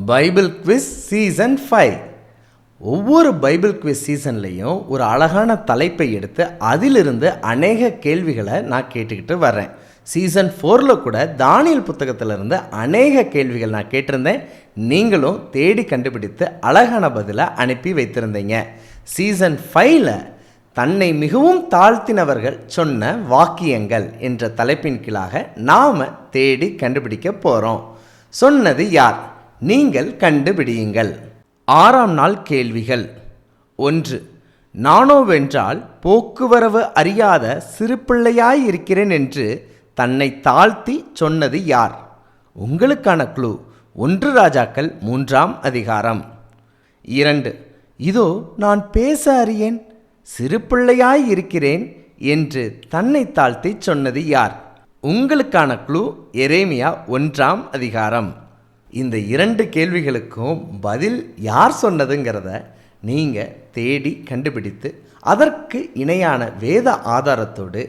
Bible quiz season 5. ஒவ்வொரு Bible quiz சீசன்லேயும் ஒரு அழகான தலைப்பை எடுத்து அதிலிருந்து அநேக கேள்விகளை நான் கேட்டுக்கிட்டு வர்றேன். சீசன் 4 கூட தானியேல் புத்தகத்திலிருந்து அநேக கேள்விகள் நான் கேட்டிருந்தேன். நீங்களும் தேடி கண்டுபிடித்து அழகான பதிலை அனுப்பி வைத்திருந்தீங்க. சீசன் 5ல் தன்னை மிகவும் தாழ்த்தினவர்கள் சொன்ன வாக்கியங்கள் என்ற தலைப்பின் கீழாக நாம் தேடி கண்டுபிடிக்க போகிறோம். சொன்னது யார்? நீங்கள் கண்டுபிடியுங்கள். 6ஆம் நாள் கேள்விகள். 1. நானோவென்றால் போக்குவரவு அறியாத சிறு பிள்ளையாய் இருக்கிறேன் என்று தன்னை தாழ்த்தி சொன்னது யார்? உங்களுக்கான க்ளூ 1 ராஜாக்கள் 3ஆம் அதிகாரம். 2. இதோ நான் பேச அறியேன், சிறு பிள்ளையாய் இருக்கிறேன் என்று தன்னை தாழ்த்தி சொன்னது யார்? உங்களுக்கான க்ளூ எரேமியா 1ஆம் அதிகாரம். இந்த 2 கேள்விகளுக்கும் பதில் யார் சொன்னதுங்கிறத நீங்கள் தேடி கண்டுபிடித்து அதற்கு இணையான வேத ஆதாரத்தோடு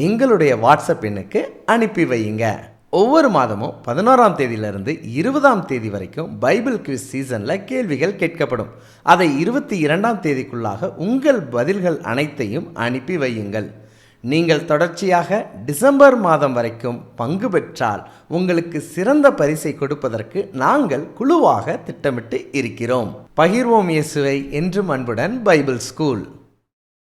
எங்களுடைய வாட்ஸ்அப் எண்ணுக்கு அனுப்பி வையுங்க. ஒவ்வொரு மாதமும் 11ஆம் தேதியிலிருந்து 20ஆம் தேதி வரைக்கும் பைபிள் குவிஸ் சீசனில் கேள்விகள் கேட்கப்படும். அதை 22ஆம் தேதிக்குள்ளாக உங்கள் பதில்கள் அனைத்தையும் அனுப்பி வையுங்கள். நீங்கள் தொடர்ச்சியாக டிசம்பர் மாதம் வரைக்கும் பங்கு பெற்றால் உங்களுக்கு சிறந்த பரிசை கொடுப்பதற்கு நாங்கள் குழுவாக திட்டமிட்டு இருக்கிறோம். பகிர்வோம் இயேசுவை என்றும் அன்புடன் பைபிள் ஸ்கூல்.